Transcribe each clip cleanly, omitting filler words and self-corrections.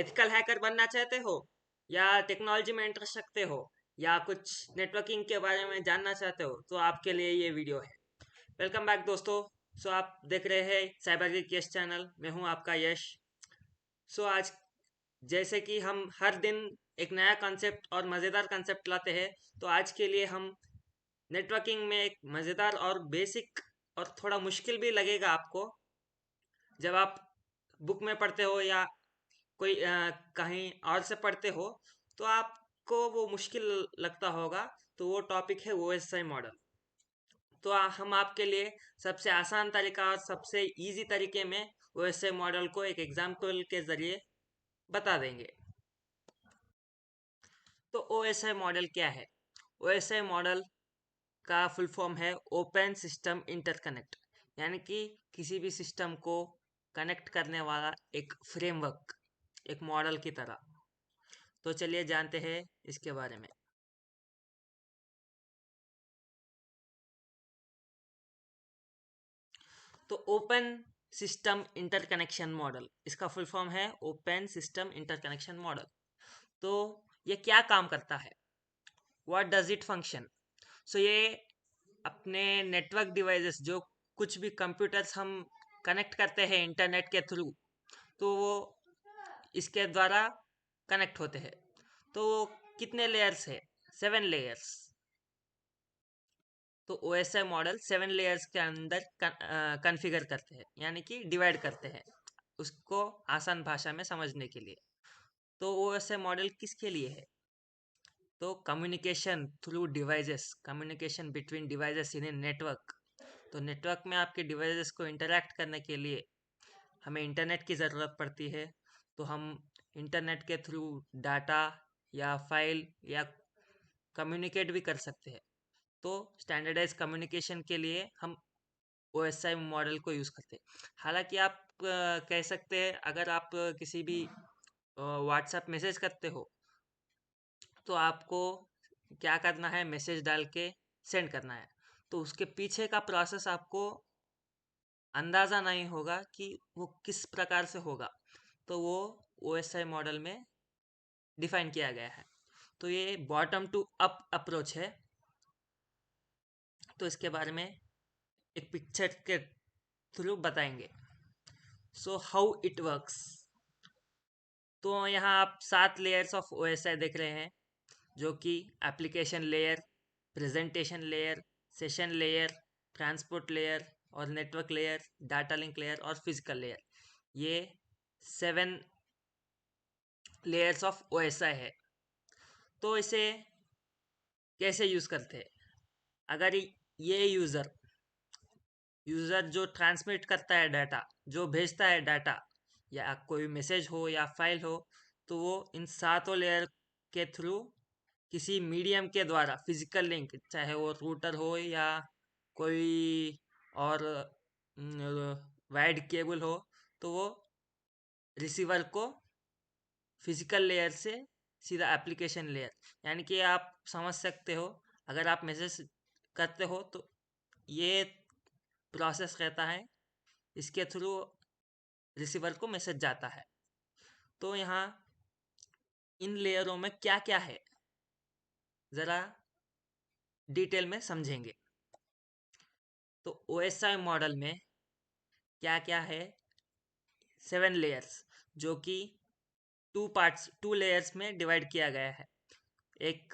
Ethical hacker बनना चाहते हो या टेक्नोलॉजी में इंटरेस्ट रखते हो या कुछ नेटवर्किंग के बारे में जानना चाहते हो तो आपके लिए ये वीडियो है। वेलकम बैक दोस्तों। आप देख रहे हैं साइबर की केस चैनल। मैं हूं आपका यश। आज जैसे कि हम हर दिन एक नया कॉन्सेप्ट और मज़ेदार कॉन्सेप्ट लाते हैं, तो आज के लिए हम नेटवर्किंग में एक मज़ेदार और बेसिक और थोड़ा मुश्किल भी लगेगा आपको जब आप बुक में पढ़ते हो या कोई कहीं और से पढ़ते हो, तो आपको वो मुश्किल लगता होगा। तो वो टॉपिक है ओएसआई मॉडल। तो हम आपके लिए सबसे आसान तरीका और सबसे इजी तरीके में ओएसआई मॉडल को एक एग्जाम्पल के ज़रिए बता देंगे। तो ओएसआई मॉडल क्या है? ओएसआई मॉडल का फुल फॉर्म है ओपन सिस्टम इंटरकनेक्ट, यानी कि किसी भी सिस्टम को कनेक्ट करने वाला एक फ्रेमवर्क, एक मॉडल की तरह। तो चलिए जानते हैं इसके बारे में। तो ओपन सिस्टम इंटरकनेक्शन मॉडल, इसका फुल फॉर्म है ओपन सिस्टम इंटरकनेक्शन मॉडल। तो ये क्या काम करता है? What does it function? ये अपने नेटवर्क डिवाइसेस, जो कुछ भी कंप्यूटर्स हम कनेक्ट करते हैं इंटरनेट के थ्रू, तो वो इसके द्वारा कनेक्ट होते हैं। तो वो कितने लेयर्स है? 7 लेयर्स। तो OSI मॉडल 7 लेयर्स के अंदर कॉन्फ़िगर करते हैं, यानी कि डिवाइड करते हैं उसको आसान भाषा में समझने के लिए। तो OSI मॉडल किसके लिए है? तो communication through devices, communication between devices in a network. तो नेटवर्क में आपके डिवाइसेस को इंटरैक्ट करने के लिए हमें इंटरनेट की ज़रूरत पड़ती है। तो हम इंटरनेट के थ्रू डाटा या फाइल या कम्युनिकेट भी कर सकते हैं। तो स्टैंडर्डाइज कम्युनिकेशन के लिए हम OSI मॉडल को यूज़ करते हैं। हालांकि आप कह सकते हैं, अगर आप किसी भी व्हाट्सएप मैसेज करते हो, तो आपको क्या करना है? मैसेज डाल के सेंड करना है। तो उसके पीछे का प्रोसेस आपको अंदाज़ा नहीं होगा कि वो किस प्रकार से होगा। तो वो OSI मॉडल में डिफाइन किया गया है। तो ये बॉटम टू अप अप्रोच है। तो इसके बारे में एक पिक्चर के थ्रू बताएंगे। How it works. तो यहाँ आप 7 लेयर्स ऑफ OSI देख रहे हैं, जो कि application layer, presentation layer, session layer, transport layer और network layer, data link layer और फिजिकल लेयर। ये 7 लेयर्स ऑफ OSI है। तो इसे कैसे यूज़ करते हैं? अगर ये यूज़र जो ट्रांसमिट करता है डाटा, जो भेजता है डाटा, या कोई मैसेज हो या फाइल हो, तो वो इन 7 लेयर के थ्रू किसी मीडियम के द्वारा, फिजिकल लिंक, चाहे वो रूटर हो या कोई और वाइड केबल हो, तो वो रिसीवर को फिजिकल लेयर से सीधा एप्लीकेशन लेयर, यानी कि आप समझ सकते हो, अगर आप मैसेज करते हो तो ये प्रोसेस रहता है, इसके थ्रू रिसीवर को मैसेज जाता है। तो यहाँ इन लेयरों में क्या क्या है, ज़रा डिटेल में समझेंगे। तो OSI मॉडल में क्या क्या है? 7 लेयर्स, जो कि 2 लेयर्स में डिवाइड किया गया है। एक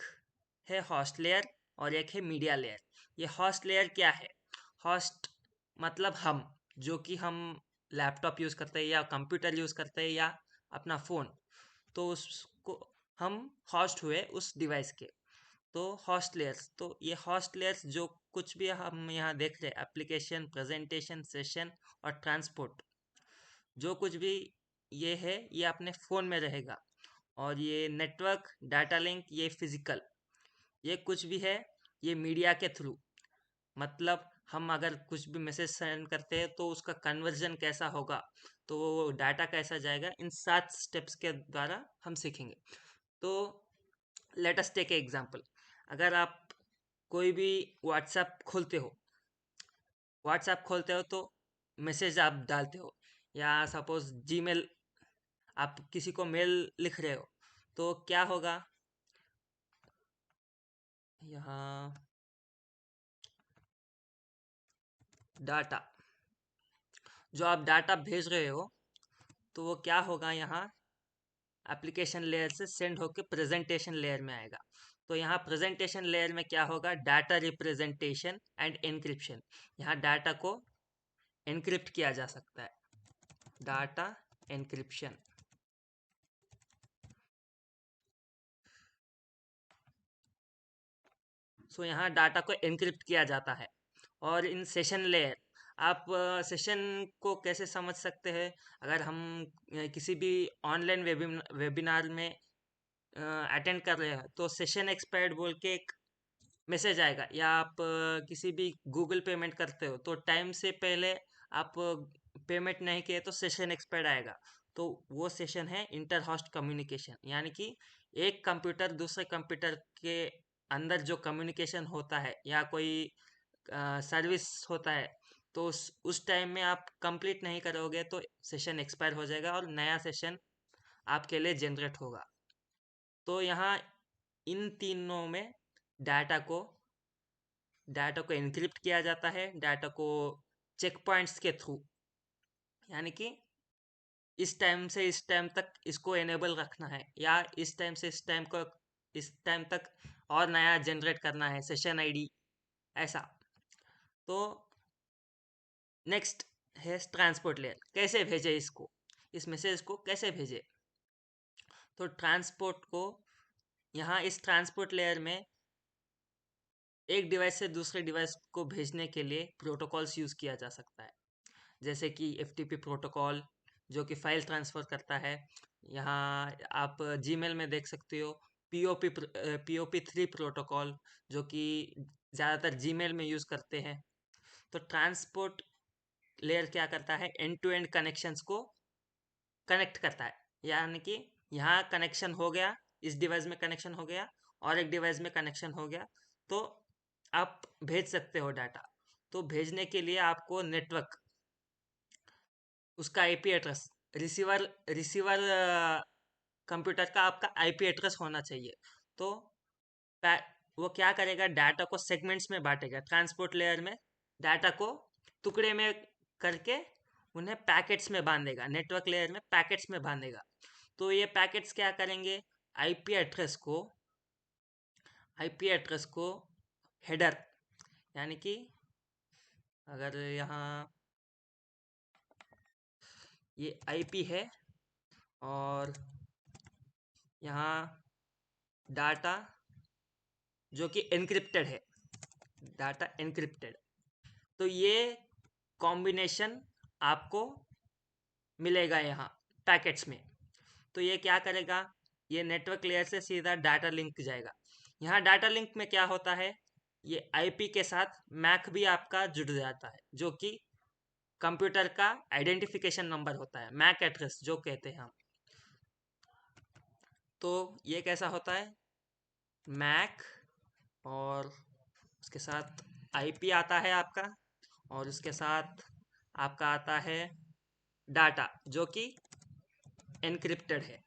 है होस्ट लेयर और एक है मीडिया लेयर। ये होस्ट लेयर क्या है? होस्ट मतलब हम, जो कि हम लैपटॉप यूज़ करते हैं या कंप्यूटर यूज़ करते हैं या अपना फ़ोन, तो उसको हम होस्ट हुए उस डिवाइस के। तो होस्ट लेयर्स, तो ये होस्ट लेयर्स जो कुछ भी हम यहाँ देख रहे हैं, एप्लीकेशन, प्रेजेंटेशन, सेशन और ट्रांसपोर्ट, जो कुछ भी ये है, ये अपने फ़ोन में रहेगा। और ये नेटवर्क, डाटा लिंक, ये फिजिकल, ये कुछ भी है, ये मीडिया के थ्रू, मतलब हम अगर कुछ भी मैसेज सेंड करते हैं तो उसका कन्वर्जन कैसा होगा, तो वो डाटा कैसा जाएगा, इन 7 स्टेप्स के द्वारा हम सीखेंगे। तो let us take a example. अगर आप कोई भी व्हाट्सएप खोलते हो, तो मैसेज आप डालते हो, या सपोज जीमेल आप किसी को मेल लिख रहे हो तो क्या होगा, यहाँ डाटा, जो आप डाटा भेज रहे हो तो वो क्या होगा, यहाँ एप्लीकेशन लेयर से सेंड होके प्रेजेंटेशन लेयर में आएगा। तो यहाँ प्रेजेंटेशन लेयर में क्या होगा, डाटा रिप्रेजेंटेशन एंड एनक्रिप्शन। यहाँ डाटा को एनक्रिप्ट किया जा सकता है, डाटा एनक्रिप्शन। सो यहाँ डाटा को एनक्रिप्ट किया जाता है। और इन सेशन लेयर, आप सेशन को कैसे समझ सकते हैं, अगर हम किसी भी ऑनलाइन वेबिनार में अटेंड कर रहे हैं तो सेशन एक्सपायर्ड बोल के एक मैसेज आएगा, या आप किसी भी गूगल पेमेंट करते हो तो टाइम से पहले आप पेमेंट नहीं किए तो सेशन एक्सपायर्ड आएगा। तो वो सेशन है इंटर होस्ट कम्युनिकेशन, यानी कि एक कंप्यूटर दूसरे कंप्यूटर के अंदर जो कम्युनिकेशन होता है या कोई सर्विस होता है, तो उस टाइम में आप कंप्लीट नहीं करोगे तो सेशन एक्सपायर हो जाएगा और नया सेशन आपके लिए जनरेट होगा। तो यहाँ इन तीनों में डाटा को डाटा को एनक्रिप्ट किया जाता है, डाटा को चेक पॉइंट्स के थ्रू, यानी कि इस टाइम से इस टाइम तक इसको एनेबल रखना है, या इस टाइम से इस टाइम तक और नया जनरेट करना है सेशन आईडी, ऐसा। तो नेक्स्ट है ट्रांसपोर्ट लेयर, कैसे भेजे इसको, इस मैसेज को कैसे भेजे। तो ट्रांसपोर्ट को, यहाँ इस ट्रांसपोर्ट लेयर में एक डिवाइस से दूसरे डिवाइस को भेजने के लिए प्रोटोकॉल्स यूज़ किया जा सकता है, जैसे कि FTP प्रोटोकॉल जो कि फाइल ट्रांसफ़र करता है। यहाँ आप जीमेल में देख सकते हो POP3 प्रोटोकॉल, जो कि ज़्यादातर जीमेल में यूज़ करते हैं। तो ट्रांसपोर्ट लेयर क्या करता है, एंड टू एंड कनेक्शंस को कनेक्ट करता है, यानी कि यहाँ कनेक्शन हो गया, इस डिवाइस में कनेक्शन हो गया और एक डिवाइस में कनेक्शन हो गया, तो आप भेज सकते हो डाटा। तो भेजने के लिए आपको नेटवर्क, उसका IP address, receiver receiver computer का आपका IP एड्रेस होना चाहिए। तो वो क्या करेगा, डाटा को सेगमेंट्स में बांटेगा, ट्रांसपोर्ट लेयर में डाटा को टुकड़े में करके उन्हें पैकेट्स में बांधेगा, नेटवर्क लेयर में पैकेट्स में बांधेगा। तो ये पैकेट्स क्या करेंगे, आईपी एड्रेस को आईपी एड्रेस को हेडर, यानी कि अगर यहाँ ये आईपी है और यहाँ डाटा जो कि एनक्रिप्टेड है, डाटा एनक्रिप्टेड, तो ये कॉम्बिनेशन आपको मिलेगा यहाँ पैकेट्स में। तो ये क्या करेगा, ये नेटवर्क लेयर से सीधा डाटा लिंक जाएगा। यहाँ डाटा लिंक में क्या होता है, ये आईपी के साथ मैक भी आपका जुड़ जाता है, जो कि कंप्यूटर का आइडेंटिफिकेशन नंबर होता है, मैक एड्रेस जो कहते हैं हम। तो ये कैसा होता है, मैक और उसके साथ आईपी आता है आपका, और उसके साथ आपका आता है डाटा जो कि एनक्रिप्टेड है।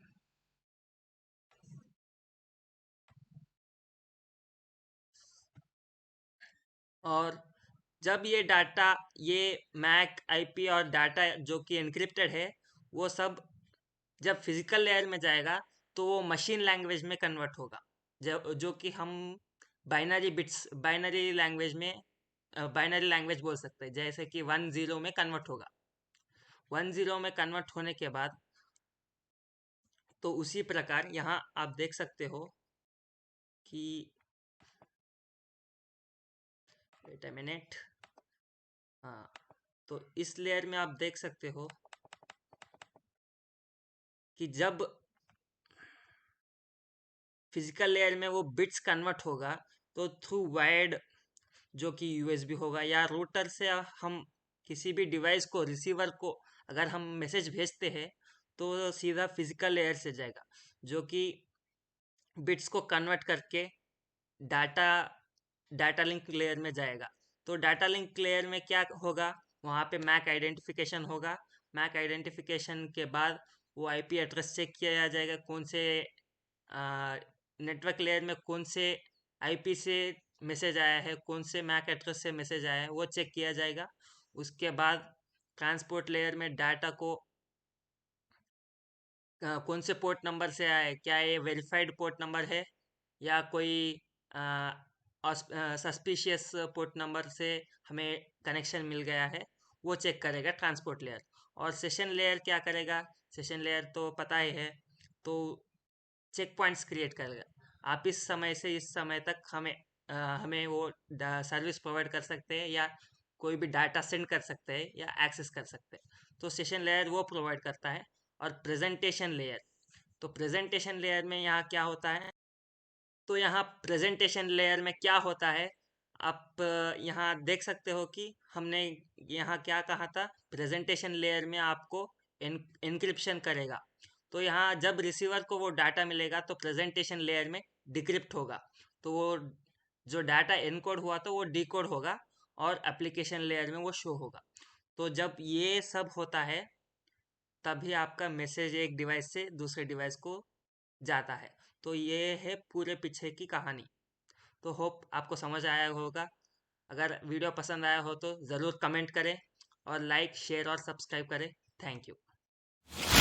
और जब ये मैक आईपी और डाटा जो कि एनक्रिप्टेड है, वो सब जब फिजिकल लेयर में जाएगा तो वो मशीन लैंग्वेज में कन्वर्ट होगा, जो कि हम बाइनरी लैंग्वेज बोल सकते हैं, जैसे कि 1-0 में कन्वर्ट होगा। 1-0 में कन्वर्ट होने के बाद, तो उसी प्रकार यहाँ आप देख सकते हो कि वेट अ मिनट, हाँ, तो इस लेयर में आप देख सकते हो कि जब फिजिकल लेयर में वो बिट्स कन्वर्ट होगा तो थ्रू वायर्ड, जो कि यूएसबी होगा, या रूटर से हम किसी भी डिवाइस को, रिसीवर को अगर हम मैसेज भेजते हैं तो सीधा फिजिकल लेयर से जाएगा, जो कि बिट्स को कन्वर्ट करके डाटा डाटा लिंक लेयर में जाएगा। तो डाटा लिंक लेयर में क्या होगा, वहाँ पे मैक आइडेंटिफिकेशन होगा। मैक आइडेंटिफिकेशन के बाद वो आईपी एड्रेस चेक किया जाएगा, कौन से नेटवर्क लेयर में कौन से आईपी से मैसेज आया है, कौन से मैक एड्रेस से मैसेज आया है, वो चेक किया जाएगा। उसके बाद ट्रांसपोर्ट लेयर में डाटा को कौन से पोर्ट नंबर से आया है, क्या ये वेरीफाइड पोर्ट नंबर है या कोई सस्पिशियस पोर्ट नंबर से हमें कनेक्शन मिल गया है, वो चेक करेगा ट्रांसपोर्ट लेयर। और सेशन लेयर क्या करेगा? सेशन लेयर तो पता ही है, तो चेक पॉइंट्स क्रिएट करेगा। आप इस समय से इस समय तक हमें वो सर्विस प्रोवाइड कर सकते हैं या कोई भी डाटा सेंड कर सकते हैं या एक्सेस कर सकते हैं, तो सेशन लेयर वो प्रोवाइड करता है। और प्रेजेंटेशन लेयर, तो प्रेजेंटेशन लेयर में यहाँ क्या होता है? तो यहाँ प्रेजेंटेशन लेयर में क्या होता है, आप यहाँ देख सकते हो कि हमने यहाँ क्या कहा था, प्रेजेंटेशन लेयर में आपको एनक्रिप्शन करेगा। तो यहाँ जब रिसीवर को वो डाटा मिलेगा तो प्रेजेंटेशन लेयर में डिक्रिप्ट होगा, तो वो जो डाटा एनकोड हुआ तो वो डिकोड होगा और एप्लीकेशन लेयर में वो शो होगा। तो जब ये सब होता है तभी आपका मैसेज एक डिवाइस से दूसरे डिवाइस को जाता है। तो ये है पूरे पीछे की कहानी। तो होप आपको समझ आया होगा। अगर वीडियो पसंद आया हो तो ज़रूर कमेंट करें और लाइक शेयर और सब्सक्राइब करें। Thank you.